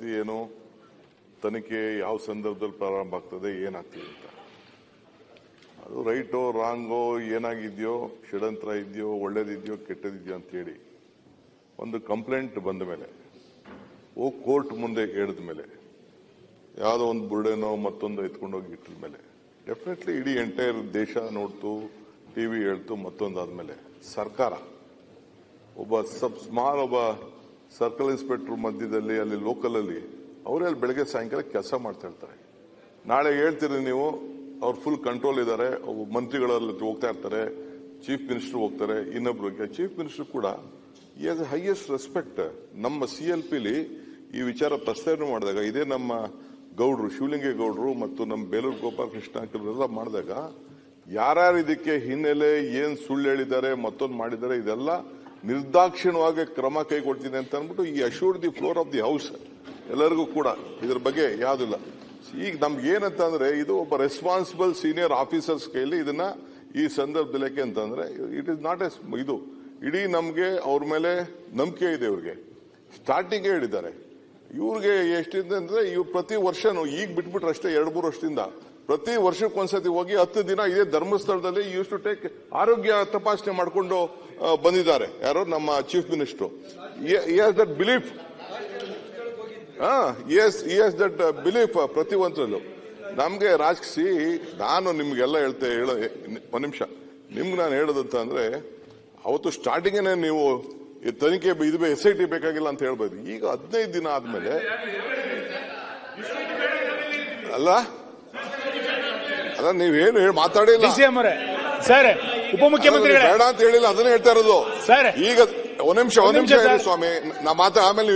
ಪರಿಸ್ಥಿತಿ ಏನು, ತನಿಖೆ ಯಾವ ಸಂದರ್ಭದಲ್ಲಿ ಪ್ರಾರಂಭ ಆಗ್ತದೆ, ಏನಾಗ್ತದೆ ಅಂತ. ಅದು ರೈಟೋ ರಾಂಗೋ, ಏನಾಗಿದೆಯೋ, ಷಡ್ಯಂತ್ರ ಇದೆಯೋ, ಒಳ್ಳೇದಿದೆಯೋ, ಕೆಟ್ಟದಿದೆಯೋ ಅಂತೇಳಿ ಒಂದು ಕಂಪ್ಲೇಂಟ್ ಬಂದ ಮೇಲೆ ಕೋರ್ಟ್ ಮುಂದೆ ಹೇಳಿದ ಮೇಲೆ, ಯಾವುದೋ ಒಂದು ಬುರ್ಡೆನೋ ಮತ್ತೊಂದು ಎತ್ಕೊಂಡೋಗಿ ಇಟ್ಟಿದ ಮೇಲೆ ಡೆಫಿನೆಟ್ಲಿ ಇಡೀ ಎಂಟೈರ್ ದೇಶ ನೋಡ್ತು, ಟಿವಿ ಹೇಳ್ತು. ಮತ್ತೊಂದಾದ್ಮೇಲೆ ಸರ್ಕಾರ ಒಬ್ಬ ಒಬ್ಬ ಸರ್ಕಲ್ ಇನ್ಸ್ಪೆಕ್ಟರ್ ಮಧ್ಯದಲ್ಲಿ ಅಲ್ಲಿ ಲೋಕಲ್ ಅಲ್ಲಿ ಅವರೇ ಅಲ್ಲಿ ಬೆಳಗ್ಗೆ ಸಾಯಂಕಾಲ ಕೆಲಸ ಮಾಡ್ತಾ ಇರ್ತಾರೆ. ನಾಳೆ ಹೇಳ್ತೀರಿ ನೀವು ಅವ್ರು ಫುಲ್ ಕಂಟ್ರೋಲ್ ಇದ್ದಾರೆ, ಮಂತ್ರಿಗಳಲ್ಲಿ ಹೋಗ್ತಾ ಇರ್ತಾರೆ, ಚೀಫ್ ಮಿನಿಸ್ಟರ್ ಹೋಗ್ತಾರೆ, ಇನ್ನೊಬ್ರು ಚೀಫ್ ಮಿನಿಸ್ಟರ್ ಕೂಡ ಈ ಹ್ಯಾಸ್ ಹೈಯೆಸ್ಟ್ ರೆಸ್ಪೆಕ್ಟ್. ನಮ್ಮ CLPಲಿ ಈ ವಿಚಾರ ಪ್ರಸ್ತಾವನೆ ಮಾಡಿದಾಗ ಇದೇ ನಮ್ಮ ಗೌಡ್ರು ಶಿವಲಿಂಗೇಗೌಡರು ಮತ್ತು ನಮ್ಮ ಬೇಲೂರು ಗೋಪಾಲಕೃಷ್ಣ ಎಲ್ಲ ಮಾಡಿದಾಗ ಯಾರ್ಯಾರು ಇದಕ್ಕೆ ಹಿನ್ನೆಲೆ ಏನ್ ಸುಳ್ಳು ಹೇಳಿದ್ದಾರೆ, ಮತ್ತೊಂದು ಮಾಡಿದ್ದಾರೆ, ಇದೆಲ್ಲ ನಿರ್ದಾಕ್ಷಿಣ್ಯವಾಗಿ ಕ್ರಮ ಕೈಗೊಳ್ತೀನಿ ಅಂತ ಅಂದ್ಬಿಟ್ಟು ಈ assure the floor of the house ಎಲ್ಲರಿಗೂ ಕೂಡ ಇದ್ರ ಬಗ್ಗೆ ಯಾವುದಿಲ್ಲ. ಈಗ ನಮ್ಗೆ ಏನಂತ ಅಂದ್ರೆ ಇದು ಒಬ್ಬ ರೆಸ್ಪಾನ್ಸಿಬಲ್ ಸೀನಿಯರ್ ಆಫೀಸರ್ಸ್ ಕೈಲಿ ಇದನ್ನ ಈ ಸಂದರ್ಭದಲ್ಲಿ ಯಾಕೆ ಅಂತಂದ್ರೆ ಇಟ್ ಇಸ್ ನಾಟ್ ಇದು ಇಡೀ ನಮ್ಗೆ ಅವ್ರ ಮೇಲೆ ನಂಬಿಕೆ ಇದೆ. ಇವ್ರಿಗೆ ಸ್ಟಾರ್ಟಿಂಗ್ ಹೇಳಿದ್ದಾರೆ. ಇವ್ರಿಗೆ ಎಷ್ಟಿದೆ ಅಂದ್ರೆ ಇವ್ರು ಪ್ರತಿ ವರ್ಷನೂ ಈಗ ಬಿಟ್ಬಿಟ್ರೆ ಅಷ್ಟೇ 2-3 ವರ್ಷದಿಂದ ಪ್ರತಿ ವರ್ಷಕ್ಕೊಂದ್ಸತಿ ಹೋಗಿ 10 ದಿನ ಇದೇ ಧರ್ಮಸ್ಥಳದಲ್ಲಿ ಯೂಸ್ ಟು ಟೇಕ್ ಆರೋಗ್ಯ ತಪಾಸಣೆ ಮಾಡಿಕೊಂಡು ಬಂದಿದ್ದಾರೆ. ಯಾರೋ ನಮ್ಮ chief minister. That belief that belief ಪ್ರತಿ ಒಂದ್ರಲ್ಲೂ ನಮ್ಗೆ ರಾಜಕೀಯ. ನಾನು ನಿಮ್ಗೆಲ್ಲ ಒಂದ್ ನಿಮಿಷ ನಿಮ್ಗೆ ನಾನು ಹೇಳೋದಂತ ಅಂದ್ರೆ ಅವತ್ತು ಸ್ಟಾರ್ಟಿಂಗೇನೆ ನೀವು ತನಿಖೆ ಇದು SIT ಬೇಕಾಗಿಲ್ಲ ಅಂತ ಹೇಳ್ಬೋದು. ಈಗ 15 ದಿನ ಆದ್ಮೇಲೆ ಅಲ್ಲ ನೀವೇನು ಮಾತಾಡಿಲ್ಲ ಸರ್, ಉಪಮುಖ್ಯಮಂತ್ರಿ ಬೇಡ ಅಂತ ಹೇಳಿಲ್ಲ, ಅದನ್ನೇ ಹೇಳ್ತಾ ಇರೋದು ಸರ್. ಈಗ ಒಂದ್ ನಿಮಿಷ ಸ್ವಾಮಿ, ನಾ ಮಾತ್ರ ಆಮೇಲೆ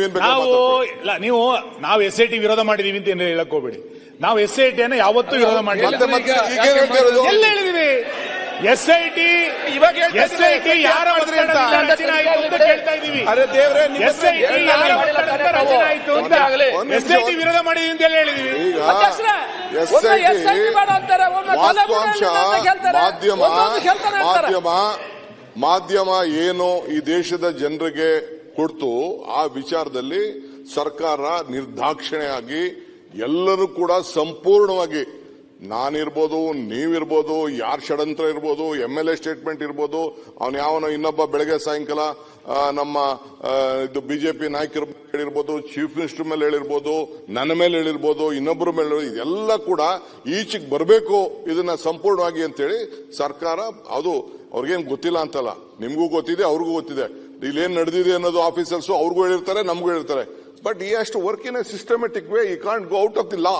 ನಾವು SIT ವಿರೋಧ ಮಾಡಿದೀವಿ ಅಂತ ಏನ್ ಹೇಳಕ್ ಹೋಗ್ಬೇಡಿ. ನಾವು SIT ಅನ್ನ ಯಾವತ್ತೂ ವಿರೋಧ ಮಾಡಿಲ್ಲ. ಎಲ್ಲ ಹೇಳಿದೀವಿ. SIT ಯಾರ ರಚನೆ ಆಯ್ತು ಅಂತ ಕೇಳ್ತಾ ಇದೀವಿ. SIT ವಿರೋಧ ಮಾಡಿದೀವಿ ಅಂತ ಹೇಳಿದೀವಿ. ಮಾಧ್ಯಮ ಏನು ಈ ದೇಶದ ಜನರಿಗೆ ಕೊಡ್ತು, ಆ ವಿಚಾರದಲ್ಲಿ ಸರ್ಕಾರ ನಿರ್ದಾಕ್ಷಿಣ್ಯವಾಗಿ ಎಲ್ಲರೂ ಕೂಡ ಸಂಪೂರ್ಣವಾಗಿ, ನಾನಿರ್ಬೋದು, ನೀವಿರ್ಬೋದು, ಯಾರ್ ಷಡ್ಯಂತ್ರ ಇರ್ಬೋದು, MLA ಸ್ಟೇಟ್ಮೆಂಟ್ ಇರ್ಬೋದು, ಅವನು ಯಾವನೋ ಇನ್ನೊಬ್ಬ ಬೆಳಗ್ಗೆ ಸಾಯಂಕಾಲ ನಮ್ಮ ಇದು ಬಿಜೆಪಿ ನಾಯಕರ ಹೇಳಿರ್ಬೋದು, ಚೀಫ್ ಮಿನಿಸ್ಟರ್ ಮೇಲೆ ಹೇಳಿರ್ಬೋದು, ನನ್ನ ಮೇಲೆ ಹೇಳಿರ್ಬೋದು, ಇನ್ನೊಬ್ಬರ ಮೇಲೆ, ಇದೆಲ್ಲ ಕೂಡ ಈಚೆಗೆ ಬರಬೇಕು ಇದನ್ನ ಸಂಪೂರ್ಣವಾಗಿ ಅಂತೇಳಿ ಸರ್ಕಾರ. ಅದು ಅವ್ರಿಗೇನ್ ಗೊತ್ತಿಲ್ಲ ಅಂತಲ್ಲ, ನಿಮ್ಗೂ ಗೊತ್ತಿದೆ, ಅವ್ರಿಗೂ ಗೊತ್ತಿದೆ ಇಲ್ಲೇನ್ ನಡೆದಿದೆ ಅನ್ನೋದು. ಆಫೀಸರ್ಸ್ ಅವ್ರಿಗೂ ಹೇಳಿರ್ತಾರೆ, ನಮಗೂ ಹೇಳಿರ್ತಾರೆ. ಬಟ್ ಈ ಅಷ್ಟು work in a systematic way, ಈ can't go out of the law.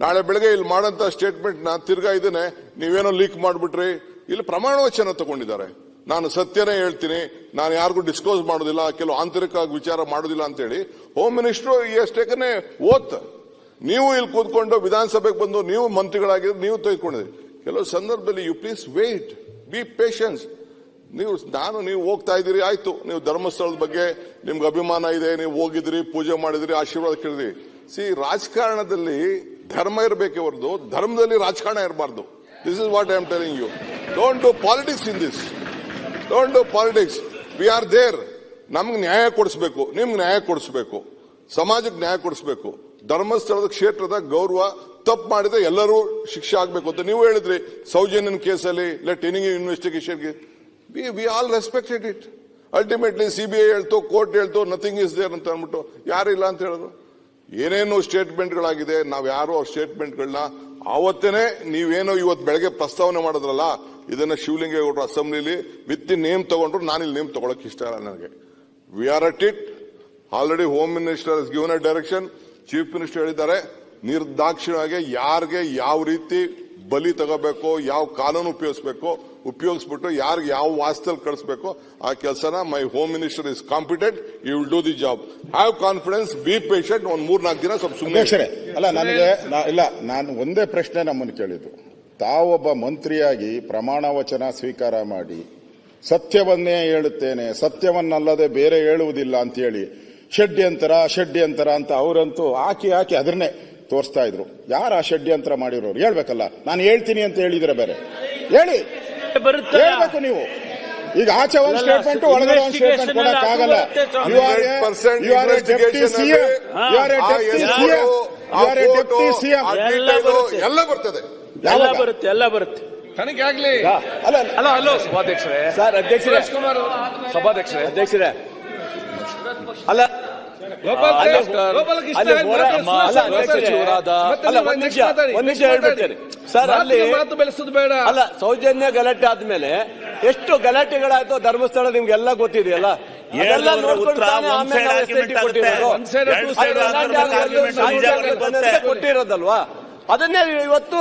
ನಾಳೆ ಬೆಳಗ್ಗೆ ಇಲ್ಲಿ ಮಾಡಂತ ಸ್ಟೇಟ್ಮೆಂಟ್ ನ ತಿರ್ಗಾ ಇದನ್ನೇ ನೀವೇನೋ ಲೀಕ್ ಮಾಡ್ಬಿಟ್ರಿ. ಇಲ್ಲಿ ಪ್ರಮಾಣ ವಚನ ತಗೊಂಡಿದ್ದಾರೆ, ನಾನು ಸತ್ಯನೇ ಹೇಳ್ತೀನಿ, ನಾನು ಯಾರಿಗೂ ಡಿಸ್ಕ್ಲೋಸ್ ಮಾಡೋದಿಲ್ಲ, ಕೆಲವು ಆಂತರಿಕ ವಿಚಾರ ಮಾಡೋದಿಲ್ಲ ಅಂತೇಳಿ ಹೋಮ್ ಮಿನಿಸ್ಟರ್ ಎಷ್ಟೇಕನೆ ಓತ್. ನೀವು ಇಲ್ಲಿ ಕೂತ್ಕೊಂಡು ವಿಧಾನಸಭೆಗೆ ಬಂದು ನೀವು ಮಂತ್ರಿಗಳಾಗಿದ್ರೆ ನೀವು ತೆಗೆದುಕೊಂಡಿದ್ರಿ. ಕೆಲವು ಸಂದರ್ಭದಲ್ಲಿ you please wait, be patience. ನೀವು ಹೋಗ್ತಾ ಇದ್ದೀರಿ, ಆಯ್ತು, ನೀವು ಧರ್ಮಸ್ಥಳದ ಬಗ್ಗೆ ನಿಮ್ಗೆ ಅಭಿಮಾನ ಇದೆ, ನೀವು ಹೋಗಿದ್ರಿ, ಪೂಜೆ ಮಾಡಿದ್ರಿ, ಆಶೀರ್ವಾದ ಕೇಳಿದ್ರಿ. ರಾಜಕಾರಣದಲ್ಲಿ ಧರ್ಮ ಇರಬೇಕೆ ಹೊರತು ಧರ್ಮದಲ್ಲಿ ರಾಜಕಾರಣ ಇರಬಾರ್ದು. This is what I am telling you. Don't do politics in this. Don't do politics. We are there. ನಮ್ಗೆ ನ್ಯಾಯ ಕೊಡಿಸಬೇಕು, ನಿಮ್ಗೆ ನ್ಯಾಯ ಕೊಡಿಸಬೇಕು, ಸಮಾಜಕ್ಕೆ ನ್ಯಾಯ ಕೊಡಿಸಬೇಕು. ಧರ್ಮಸ್ಥಳದ ಕ್ಷೇತ್ರದ ಗೌರವ ತಪ್ಪು ಮಾಡಿದ್ರೆ ಎಲ್ಲರೂ ಶಿಕ್ಷೆ ಆಗಬೇಕು ಅಂತ ನೀವು ಹೇಳಿದ್ರಿ. ಸೌಜನ್ಯನ್ ಕೇಸಲ್ಲಿ ಲೆಟ್ ಎನಿ ಇನ್ವೆಸ್ಟಿಗೇಷನ್ಗೆ we all respected it. Ultimately CBI ಹೇಳ್ತು, ಕೋರ್ಟ್ ಹೇಳ್ತು, ನಥಿಂಗ್ ಇಸ್ ದೇರ್ ಅಂತ ಅಂದ್ಬಿಟ್ಟು ಯಾರಿಲ್ಲ ಅಂತ ಹೇಳಿದ್ರು. ಏನೇನು ಸ್ಟೇಟ್ಮೆಂಟ್ಗಳಾಗಿದೆ, ನಾವು ಯಾರು ಆ ಸ್ಟೇಟ್ಮೆಂಟ್ಗಳನ್ನ ಆವತ್ತೇನೆ ನೀವೇನೋ ಇವತ್ತು ಬೆಳಗ್ಗೆ ಪ್ರಸ್ತಾವನೆ ಮಾಡಿದ್ರಲ್ಲ, ಇದನ್ನ ಶಿವಲಿಂಗೇಗೌಡರು ಅಸೆಂಬ್ಲಿಲಿ ವಿತ್ ನೇಮ್ ತಗೊಂಡ್ರು. ನಾನಿಲ್ಲಿ ನೇಮ್ ತಗೊಳಕ್ ಇಷ್ಟ ಇಲ್ಲ ನನಗೆ. We are at it. Already home minister ಹಸ್ given a direction. Chief minister ಹೇಳಿದ್ದಾರೆ, ನಿರ್ದಾಕ್ಷಿಣ್ಯವಾಗಿ ಯಾರಿಗೆ ಯಾವ ರೀತಿ ಬಲಿ ತಗೋಬೇಕು, ಯಾವ ಕಾನೂನು ಉಪಯೋಗಿಸ್ಬಿಟ್ಟು ಯಾರಿಗೆ ಯಾವ ವಾಸ್ತಲ್ಲಿ ಕಳಿಸಬೇಕು ಆ ಕೆಲಸನ my home minister is competent. You will do the job. Have confidence, be patient. ಒಂದ್ 3-4 ದಿನ ಸ್ವಲ್ಪ ಸುಮ್ಮನೆ ಅಲ್ಲ. ನನಗೆ ನಾನು ಒಂದೇ ಪ್ರಶ್ನೆ ನಮ್ಮನ್ನು ಕೇಳಿದ್ದು, ತಾವೊಬ್ಬ ಮಂತ್ರಿಯಾಗಿ ಪ್ರಮಾಣ ವಚನ ಸ್ವೀಕಾರ ಮಾಡಿ ಸತ್ಯವನ್ನೇ ಹೇಳುತ್ತೇನೆ, ಸತ್ಯವನ್ನಲ್ಲದೆ ಬೇರೆ ಹೇಳುವುದಿಲ್ಲ ಅಂತ ಹೇಳಿ ಷಡ್ಯಂತರ ಅಂತ ಅವರಂತೂ ಹಾಕಿ ಅದನ್ನೇ ತೋರಿಸ್ತಾ ಇದ್ರು. ಯಾರು ಆ ಷಡ್ಯಂತ್ರ ಮಾಡಿರೋರು ಹೇಳ್ಬೇಕಲ್ಲ. ನಾನು ಹೇಳ್ತೀನಿ ಅಂತ ಹೇಳಿದ್ರೆ ಬೇರೆ ಹೇಳ್ಬೇಕು ನೀವು. ಈಗ ಆಚೆ ಒಂದು ಸ್ಟೇಟ್ಮೆಂಟ್ ಒಳಗಡೆ ಒಂದು ಸ್ಟೇಟ್ಮೆಂಟ್ ಕೊಡಕ್ಕಾಗಲ್ಲ. You are a deputy CM, you are a deputy CM, you are a deputy CM. ಎಲ್ಲ ಬರ್ತದೆ, ಎಲ್ಲ ಬರುತ್ತೆ ತನಿಖೆ ಆಗ್ಲಿ. ಅಲ್ಲ ಸಭಾಧ್ಯಕ್ಷರೇ, ಸರ್ ಅಧ್ಯಕ್ಷರೇ, ಸಭಾಧ್ಯಕ್ಷರೇ, ಅಧ್ಯಕ್ಷರೇ, ಅಲ್ಲ ಒಂದ್ ನಿಮಿಷ ಹೇಳ್ಬಿಡ್ತೇನೆ ಸರ್. ಅಲ್ಲಿ ಮಾತು ಬೆಳೆಸೋದು ಬೇಡ. ಅಲ್ಲ, ಸೌಜನ್ಯ ಗಲಾಟೆ ಆದ್ಮೇಲೆ ಎಷ್ಟು ಗಲಾಟೆಗಳಾಯ್ತು ಧರ್ಮಸ್ಥಳ ನಿಮ್ಗೆಲ್ಲ ಗೊತ್ತಿದೆಯಲ್ಲ. ಅದೆಲ್ಲ ನೋಡ್ಕೊಂಡು ಕೊಟ್ಟಿರೋದಲ್ವಾ, ಅದನ್ನೇ ಇವತ್ತು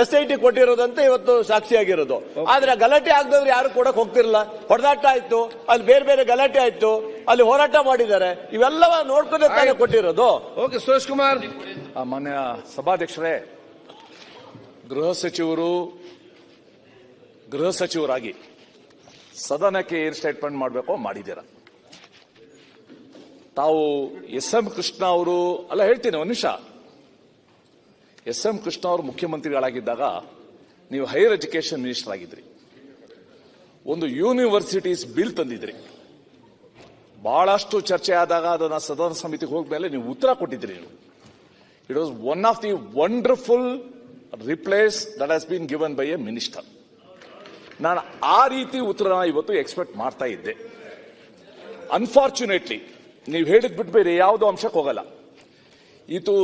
SIT ಕೊಟ್ಟಿರೋದಂತ ಇವತ್ತು ಸಾಕ್ಷಿಯಾಗಿರೋದು. ಆದ್ರೆ ಗಲಾಟೆ ಆಗದವ್ರು ಯಾರು ಕೊಡಕ್ ಹೋಗ್ತಿರಲ್ಲ. ಹೊಡೆದಾಟ ಆಯ್ತು, ಅಲ್ಲಿ ಬೇರೆ ಬೇರೆ ಗಲಾಟೆ ಆಯ್ತು, ಅಲ್ಲಿ ಹೋರಾಟ ಮಾಡಿದ್ದಾರೆ, ಇವೆಲ್ಲವ ನೋಡ್ಕೊಂಡೆ ತಾನೇ ಕೊಟ್ಟಿರೋದು. ಓಕೆ, ಸುರೇಶ್ ಕುಮಾರ್. ಮಾನ್ಯ ಸಭಾಧ್ಯಕ್ಷರೇ, ಗೃಹ ಸಚಿವರಾಗಿ ಸದನಕ್ಕೆ ಏನ್ ಸ್ಟೇಟ್ಮೆಂಟ್ ಮಾಡಬೇಕೋ ಮಾಡಿದ್ದೀರಾ. ತಾವು SM ಕೃಷ್ಣ ಅವರು, ಅಲ್ಲ ಹೇಳ್ತೀನಿ ಒಂದು ನಿಮಿಷ, SM ಕೃಷ್ಣ ಅವರು ಮುಖ್ಯಮಂತ್ರಿಗಳಾಗಿದ್ದಾಗ ನೀವು ಹೈಯರ್ ಎಜುಕೇಶನ್ ಮಿನಿಸ್ಟರ್ ಆಗಿದ್ರಿ. ಒಂದು ಯೂನಿವರ್ಸಿಟೀಸ್ ಬಿಲ್ ತಂದಿದ್ರಿ. ಬಹಳಷ್ಟು ಚರ್ಚೆ ಆದಾಗ ಅದನ್ನ ಸದನ ಸಮಿತಿಗೆ ಹೋಗ್ಮೇಲೆ ನೀವು ಉತ್ತರ ಕೊಟ್ಟಿದ್ರಿ. It was one of the wonderful replies that has been given by a minister. ನಾನು ಆ ರೀತಿ ಉತ್ತರನ ಇವತ್ತು ಎಕ್ಸ್ಪೆಕ್ಟ್ ಮಾಡ್ತಾ ಇದ್ದೆ. ಅನ್ಫಾರ್ಚುನೇಟ್ಲಿ ನೀವು ಹೇಳಿದ್ ಬಿಟ್ಟು ಬೇರೆ ಯಾವುದೋ ಅಂಶಕ್ಕೆ ಹೋಗಲ್ಲ.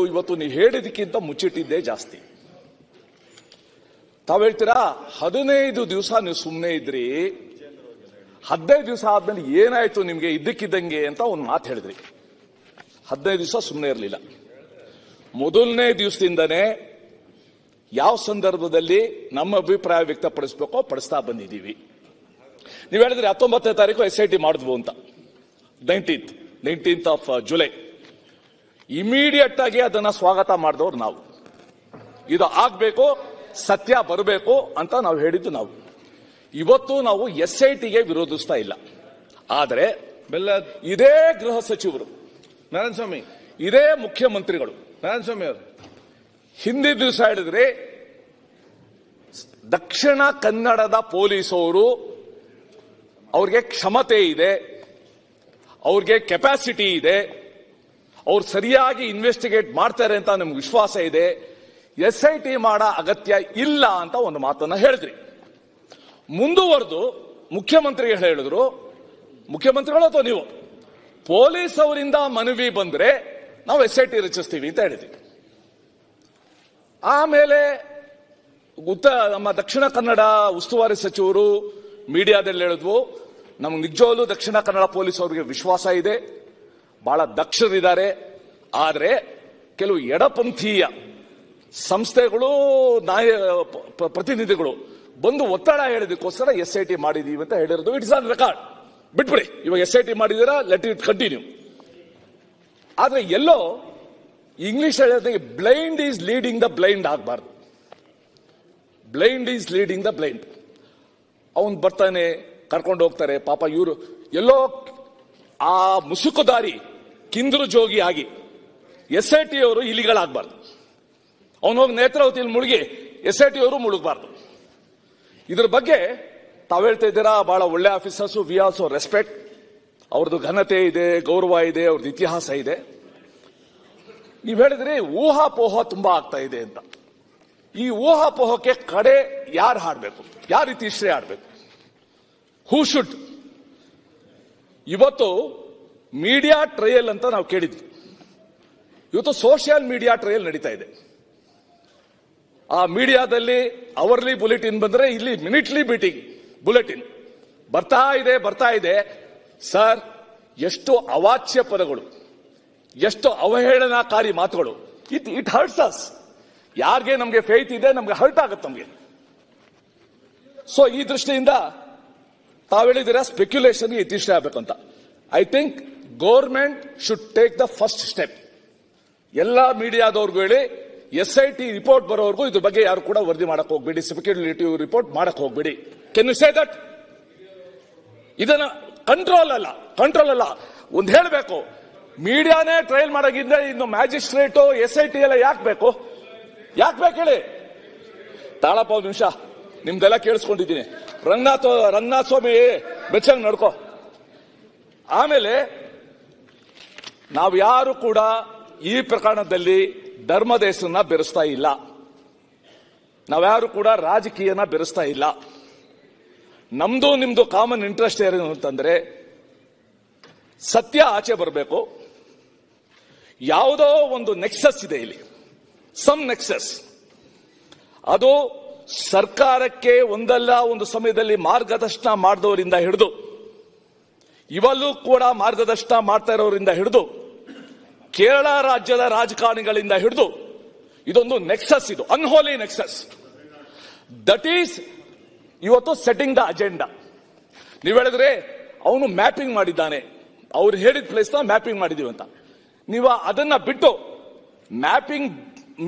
ಇವತ್ತು ನೀವು ಹೇಳಿದಕ್ಕಿಂತ ಮುಚ್ಚಿಟ್ಟಿದ್ದೇ ಜಾಸ್ತಿ. ತಾವ್ ಹೇಳ್ತೀರಾ 15 ದಿವಸ ನೀವು ಸುಮ್ಮನೆ ಇದ್ರಿ, 15 ದಿವಸ ಆದ್ಮೇಲೆ ಏನಾಯ್ತು ನಿಮ್ಗೆ ಇದ್ದಕ್ಕಿದ್ದಂಗೆ ಅಂತ ಒಂದು ಮಾತು ಹೇಳಿದ್ರಿ. 15 ದಿವಸ ಸುಮ್ಮನೆ ಇರಲಿಲ್ಲ. ಮೊದಲನೇ ದಿವಸದಿಂದನೇ ಯಾವ ಸಂದರ್ಭದಲ್ಲಿ ನಮ್ಮ ಅಭಿಪ್ರಾಯ ವ್ಯಕ್ತಪಡಿಸಬೇಕೋ ಪಡಿಸ್ತಾ ಬಂದಿದ್ದೀವಿ. ನೀವು ಹೇಳಿದ್ರಿ 19ನೇ ತಾರೀಕು SIT ಮಾಡಿದ್ವು ಅಂತ, 19th ಆಫ್ ಜುಲೈ. ಇಮಿಡಿಯೇಟ್ ಆಗಿ ಅದನ್ನ ಸ್ವಾಗತ ಮಾಡಿದವರು ನಾವು. ಇದು ಆಗ್ಬೇಕು, ಸತ್ಯ ಬರಬೇಕು ಅಂತ ನಾವು ಹೇಳಿದ್ದು ನಾವು. ಇವತ್ತು ನಾವು SITಗೆ ವಿರೋಧಿಸ್ತಾ ಇಲ್ಲ. ಆದರೆ ಇದೇ ಗೃಹ ಸಚಿವರು, ನಾರಾಯಣಸ್ವಾಮಿ, ಇದೇ ಮುಖ್ಯಮಂತ್ರಿಗಳು ನಾರಾಯಣಸ್ವಾಮಿ ಅವರು ಹಿಂದಿನ ದಿವಸ ಹೇಳಿದ್ರೆ ದಕ್ಷಿಣ ಕನ್ನಡದ ಪೊಲೀಸವರು ಅವ್ರಿಗೆ ಕ್ಷಮತೆ ಇದೆ, ಅವ್ರಿಗೆ ಕೆಪಾಸಿಟಿ ಇದೆ, ಅವ್ರು ಸರಿಯಾಗಿ ಇನ್ವೆಸ್ಟಿಗೇಟ್ ಮಾಡ್ತಾರೆ ಅಂತ ನಮ್ಗೆ ವಿಶ್ವಾಸ ಇದೆ, SIT ಮಾಡೋ ಅಗತ್ಯ ಇಲ್ಲ ಅಂತ ಒಂದು ಮಾತನ್ನ ಹೇಳಿದ್ರಿ. ಮುಂದುವರೆದು ಮುಖ್ಯಮಂತ್ರಿಗಳು ಹೇಳಿದ್ರು, ಮುಖ್ಯಮಂತ್ರಿಗಳು ಅಥವಾ ನೀವು, ಪೊಲೀಸ್ ಅವರಿಂದ ಮನವಿ ಬಂದ್ರೆ ನಾವು SIT ರಚಿಸ್ತೀವಿ ಅಂತ ಹೇಳಿದ್ವಿ. ಆಮೇಲೆ ನಮ್ಮ ದಕ್ಷಿಣ ಕನ್ನಡ ಉಸ್ತುವಾರಿ ಸಚಿವರು ಮೀಡಿಯಾದಲ್ಲಿ ಹೇಳಿದ್ವು, ನಮ್ಗೆ ನಿಜವಾಗ್ಲೂ ದಕ್ಷಿಣ ಕನ್ನಡ ಪೊಲೀಸ್ ಅವರಿಗೆ ವಿಶ್ವಾಸ ಇದೆ, ಬಹಳ ದಕ್ಷರಿದ್ದಾರೆ, ಆದರೆ ಕೆಲವು ಎಡಪಂಥೀಯ ಸಂಸ್ಥೆಗಳು ಪ್ರತಿನಿಧಿಗಳು ಬಂದು ಒತ್ತಡ ಹೇಳಿದಕ್ಕೋಸ್ಕರ SIT ಮಾಡಿದೀವಿ ಅಂತ ಹೇಳಿರೋದು. It's on record. ಬಿಟ್ಬಿಡಿ, ಇವಾಗ SIT ಮಾಡಿದೀರಾ, ಲೆಟ್ ಇಟ್ ಕಂಟಿನ್ಯೂ. ಆದ್ರೆ ಎಲ್ಲೋ ಇಂಗ್ಲಿಷ್ ಹೇಳಿದ್ರೆ blind is leading the blind ಆಗಬಾರ್ದು. Blind is leading the blind. ಅವನ್ ಬರ್ತಾನೆ, ಕರ್ಕೊಂಡು ಹೋಗ್ತಾರೆ, ಪಾಪ ಇವರು ಎಲ್ಲೋ ಆ ಮುಸುಕುದಾರಿ ಕಿಂದ್ರು ಜೋಗಿ ಆಗಿ SIT ಅವರು ಇಲಿಗಳಾಗಬಾರ್ದು. ಅವನು ಹೋಗಿ ನೇತ್ರಾವತಿಯಲ್ಲಿ ಮುಳುಗಿ SIT ಅವರು ಮುಳುಗಬಾರ್ದು. ಇದ್ರ ಬಗ್ಗೆ ತಾವು ಹೇಳ್ತಾ ಇದ್ದೀರಾ, ಬಹಳ ಒಳ್ಳೆ ಆಫೀಸರ್ಸ್, ವಿ ಆಲ್ಸೋ ರೆಸ್ಪೆಕ್ಟ್. ಅವ್ರದ್ದು ಘನತೆ ಇದೆ, ಗೌರವ ಇದೆ, ಅವ್ರದ್ದು ಇತಿಹಾಸ ಇದೆ. ನೀವು ಹೇಳಿದ್ರಿ ಊಹಾಪೋಹ ತುಂಬಾ ಆಗ್ತಾ ಇದೆ ಅಂತ. ಈ ಊಹಾಪೋಹಕ್ಕೆ ಕಡೆ ಯಾರು ಹಾಡಬೇಕು, ಯಾವ ರೀತಿ ಇಷ್ಟೇ ಆಡಬೇಕು, ಹೂ ಶುಡ್. ಇವತ್ತು ಮೀಡಿಯಾ ಟ್ರಯಲ್ ಅಂತ ನಾವು ಕೇಳಿದ್ವಿ. ಇವತ್ತು ಸೋಷಿಯಲ್ ಮೀಡಿಯಾ ಟ್ರಯಲ್ ನಡೀತಾ ಇದೆ. ಆ ಮೀಡಿಯಾದಲ್ಲಿ ಅವರ್ಲಿ ಬುಲೆಟಿನ್ ಬಂದ್ರೆ ಇಲ್ಲಿ ಮಿನಿಟ್ಲಿ ಮೀಟಿಂಗ್ ಬುಲೆಟಿನ್ ಬರ್ತಾ ಇದೆ. ಸರ್, ಎಷ್ಟು ಅವಾಚ್ಯ ಪದಗಳು, ಎಷ್ಟು ಅವಹೇಳನಕಾರಿ ಮಾತುಗಳು. It hertz us. ಯಾರಿಗೆ ನಮಗೆ ಫೇತ್ ಇದೆ, ನಮ್ಗೆ ಹರ್ಟ್ ಆಗುತ್ತೆ ನಮಗೆ. ಸೊ ಈ ದೃಷ್ಟಿಯಿಂದ ತಾವು ಹೇಳಿದಿರ ಸ್ಪೆಕ್ಯುಲೇಷನ್ಗೆ ಇತಿಷ್ಠೆ ಆಗಬೇಕಂತ. I think government should take the first step. ಎಲ್ಲಾ ಮೀಡಿಯಾದವ್ರಿಗೂ ಹೇಳಿ, SIT ರಿಪೋರ್ಟ್ ಬರೋವರೆಗೂ ಇದ್ರ ಬಗ್ಗೆ ಯಾರು ಕೂಡ ವರದಿ ಮಾಡಕ್ ಹೋಗ್ಬೇಡಿ, ಸ್ಪೆಕ್ಯುಲೇಟಿವ್ ರಿಪೋರ್ಟ್ ಮಾಡಕ್ ಹೋಗ್ಬೇಡಿ. Can you say that? ಇದನ್ನ ಕಂಟ್ರೋಲ್ ಅಲ್ಲ ಒಂದು ಹೇಳಬೇಕು. ಮೀಡಿಯಾನೇ ಟ್ರಯಲ್ ಮಾಡಾಗಿದ್ರೆ ಇನ್ನು ಮ್ಯಾಜಿಸ್ಟ್ರೇಟು SIT ಎಲ್ಲ ಯಾಕೆ ಬೇಕು ಹೇಳಿ? ತಾಳಪ್ಪ ಒಂದು ನಿಮಿಷ, ನಿಮ್ದೆಲ್ಲ ಕೇಳಿಸ್ಕೊಂಡಿದ್ದೀನಿ. ರಂಗನಾಥ ಸ್ವಾಮಿ ಬೆಚ್ಚಂಗ್ ನಡ್ಕೋ. ಆಮೇಲೆ ನಾವ್ಯಾರು ಕೂಡ ಈ ಪ್ರಕರಣದಲ್ಲಿ ಧರ್ಮದ ಹೆಸರನ್ನ ಬೆರೆಸ್ತಾ ಇಲ್ಲ, ನಾವ್ಯಾರು ಕೂಡ ರಾಜಕೀಯನ ಬೆರೆಸ್ತಾ ಇಲ್ಲ. ನಮ್ದು ನಿಮ್ದು ಕಾಮನ್ ಇಂಟ್ರೆಸ್ಟ್ ಏನು ಅಂತಂದ್ರೆ ಸತ್ಯ ಆಚೆ ಬರಬೇಕು. ಯಾವುದೋ ಒಂದು ನೆಕ್ಸಸ್ ಇದೆ ಇಲ್ಲಿ, ಸಮ್ ನೆಕ್ಸಸ್. ಅದು ಸರ್ಕಾರಕ್ಕೆ ಒಂದಲ್ಲ ಒಂದು ಸಮಯದಲ್ಲಿ ಮಾರ್ಗದರ್ಶನ ಮಾಡಿದವರಿಂದ ಹಿಡಿದು ಇವಲ್ಲೂ ಕೂಡ ಮಾರ್ಗದರ್ಶನ ಮಾಡ್ತಾ ಇರೋರಿಂದ ಹಿಡಿದು ಕೇರಳ ರಾಜ್ಯದ ರಾಜಕಾರಣಿಗಳಿಂದ ಹಿಡಿದು ಇದೊಂದು ನೆಕ್ಸಸ್, ಇದು ಅನ್ಹೋಲಿ ನೆಕ್ಸಸ್. ದಟ್ ಈಸ್ ಇವತ್ತು ಸೆಟ್ಟಿಂಗ್ ದ ಅಜೆಂಡಾ. ನೀವು ಹೇಳಿದ್ರೆ ಅವನು ಮ್ಯಾಪಿಂಗ್ ಮಾಡಿದ್ದಾನೆ, ಅವ್ರು ಹೇಳಿದ ಪ್ಲೇಸ್ ನ ಮ್ಯಾಪಿಂಗ್ ಮಾಡಿದೀವಿ ಅಂತ. ನೀವು ಅದನ್ನ ಬಿಟ್ಟು ಮ್ಯಾಪಿಂಗ್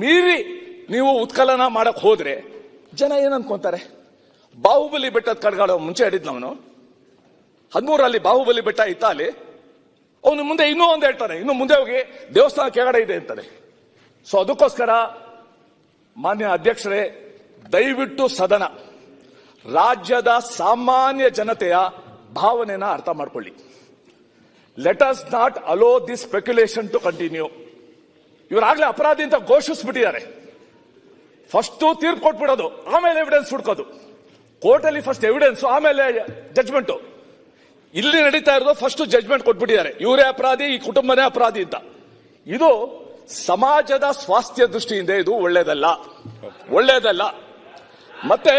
ಮೀರಿ ನೀವು ಉತ್ಕಲನ ಮಾಡಕ್ ಹೋದ್ರೆ ಜನ ಏನ್ ಅನ್ಕೊಂತಾರೆ? ಬಾಹುಬಲಿ ಬೆಟ್ಟದ ಕಡ್ಗಾಡ ಮುಂಚೆ ಹೇಳಿದ್ ಅವನು 13 ಬಾಹುಬಲಿ ಬೆಟ್ಟ ಇತ್ತ ಅಲ್ಲಿ, ಅವನು ಮುಂದೆ ಇನ್ನೂ ಒಂದು ಹೇಳ್ತಾನೆ, ಇನ್ನು ಮುಂದೆ ಹೋಗಿ ದೇವಸ್ಥಾನ ಕೆಳಗಡೆ ಇದೆ ಅಂತಾನೆ. ಸೊ ಅದಕ್ಕೋಸ್ಕರ ಮಾನ್ಯ ಅಧ್ಯಕ್ಷರೇ, ದಯವಿಟ್ಟು ಸದನ ರಾಜ್ಯದ ಸಾಮಾನ್ಯ ಜನತೆಯ ಭಾವನೆನ ಅರ್ಥ ಮಾಡ್ಕೊಳ್ಳಿ. Let us not allow this speculation to continue. ಇವರಾಗ್ಲೇ ಅಪರಾಧಿ ಅಂತ ಘೋಷಿಸ್ಬಿಟ್ಟಿದ್ದಾರೆ. ಫಸ್ಟ್ ತೀರ್ಪು ಕೊಟ್ಬಿಡೋದು, ಆಮೇಲೆ ಎವಿಡೆನ್ಸ್ ಹುಡ್ಕೋದು. ಕೋರ್ಟಲ್ಲಿ ಫಸ್ಟ್ ಎವಿಡೆನ್ಸ್, ಆಮೇಲೆ ಜಡ್ಜ್ಮೆಂಟ್. ಇಲ್ಲಿ ನಡೀತಾ ಇರೋದು ಫಸ್ಟ್ ಜಡ್ಜ್ಮೆಂಟ್ ಕೊಟ್ಬಿಟ್ಟಿದ್ದಾರೆ, ಇವರೇ ಅಪರಾಧಿ, ಈ ಕುಟುಂಬನೇ ಅಪರಾಧಿ ಅಂತ. ಇದು ಸಮಾಜದ ಸ್ವಾಸ್ಥ್ಯ ದೃಷ್ಟಿಯಿಂದ ಇದು ಒಳ್ಳೇದಲ್ಲ, ಒಳ್ಳೇದಲ್ಲ. ಮತ್ತೆ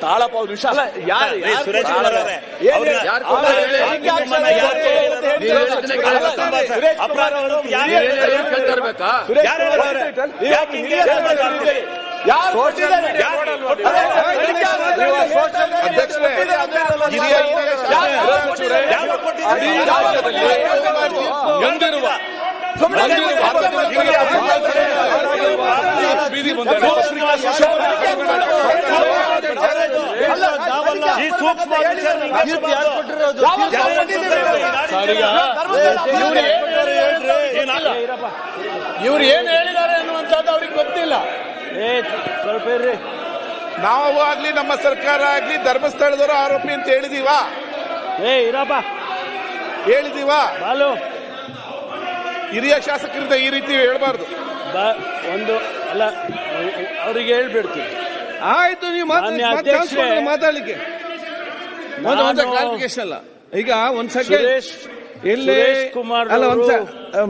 ತಾಳಪ್ಪ ಒಂದು ವಿಷಯ ಇವ್ರು ಏನ್ ಹೇಳಿದ್ದಾರೆ ಅನ್ನುವಂಥದ್ದು ಅವ್ರಿಗೆ ಗೊತ್ತಿಲ್ಲ. ಸ್ವಲ್ಪ ಇರ್ರಿ. ನಾವು ಆಗ್ಲಿ ನಮ್ಮ ಸರ್ಕಾರ ಆಗ್ಲಿ ಧರ್ಮಸ್ಥಳದವರು ಆರೋಪಿ ಅಂತ ಹೇಳಿದೀವಾ? ಹೇಳಿದೀವಾ? ಹಿರಿಯ ಶಾಸಕರಿಂದ ಈ ರೀತಿ ಹೇಳ್ಬಾರ್ದು. ಒಂದು ಅಲ್ಲ, ಅವರಿಗೆ ಹೇಳ್ಬಿಡ್ತೀವಿ. ಆಯ್ತು, ನೀವು ಮಾತಾಡ್ಲಿಕ್ಕೆ ಕ್ಲಾರಿಫಿಕೇಶನ್ ಅಲ್ಲ. ಈಗ ಒಂದ್ ಸೆಕೆಂಡ್ ಇಲ್ಲಿ ಅಲ್ಲ,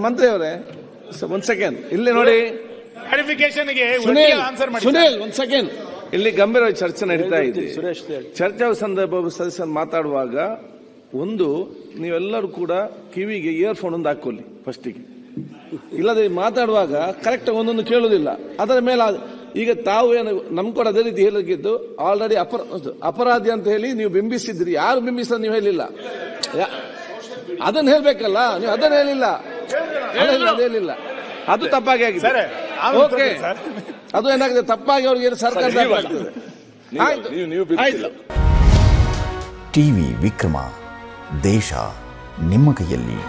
ಮಂತ್ರಿ ಅವರೇ ಒಂದ್ ಸೆಕೆಂಡ್ ಇಲ್ಲಿ ನೋಡಿ. ಸುನೀಲ್ ಒಂದ್ ಸೆಕೆಂಡ್, ಇಲ್ಲಿ ಗಂಭೀರವಾಗಿ ಚರ್ಚೆ ನಡೀತಾ ಇದೆ. ಚರ್ಚೆ ಸಂದರ್ಭ ಸದಸ್ಯರು ಮಾತಾಡುವಾಗ ಒಂದು ನೀವೆಲ್ಲರೂ ಕೂಡ ಕಿವಿಗೆ ಇಯರ್ಫೋನ್ ಒಂದು ಹಾಕೊಳ್ಳಿ ಫಸ್ಟಿಗೆ. ಇಲ್ಲದೆ ಮಾತಾಡುವಾಗ ಕರೆಕ್ಟ್ ಒಂದೊಂದು ಕೇಳುವುದಿಲ್ಲ. ಅದರ ಮೇಲೆ ಈಗ ತಾವು ಏನು ನಮ್ ಕೂಡ ಅದೇ ರೀತಿ ಹೇಳಿದ್ದು, ಆಲ್ರೆಡಿ ಅಪರಾಧಿ ಅಂತ ಹೇಳಿ ನೀವು ಬಿಂಬಿಸಿದ್ರಿ. ಯಾರು ಬಿಂಬಿಸ ನೀವು ಹೇಳಿಲ್ಲ, ಅದನ್ನ ಹೇಳ್ಬೇಕಲ್ಲ, ನೀವು ಅದನ್ನ ಹೇಳಿಲ್ಲ, ಹೇಳಿಲ್ಲ. ಅದು ತಪ್ಪಾಗಿ ಆಗಿದೆ. ಓಕೆ, ಅದು ಏನಾಗಿದೆ ತಪ್ಪಾಗಿ ಅವ್ರಿಗೆ ಸರ್ಕಾರ ಟಿವಿ ವಿಕ್ರಮ, ದೇಶ ನಿಮ್ಮ ಕೈಯಲ್ಲಿ.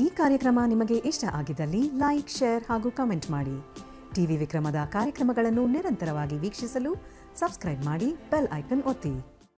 ಈ ಕಾರ್ಯಕ್ರಮ ನಿಮಗೆ ಇಷ್ಟ ಆಗಿದ್ದಲ್ಲಿ ಲೈಕ್, ಶೇರ್ ಹಾಗೂ ಕಮೆಂಟ್ ಮಾಡಿ. ಟಿವಿ ವಿಕ್ರಮದ ಕಾರ್ಯಕ್ರಮಗಳನ್ನು ನಿರಂತರವಾಗಿ ವೀಕ್ಷಿಸಲು ಸಬ್ಸ್ಕ್ರೈಬ್ ಮಾಡಿ, ಬೆಲ್ ಐಕನ್ ಒತ್ತಿ.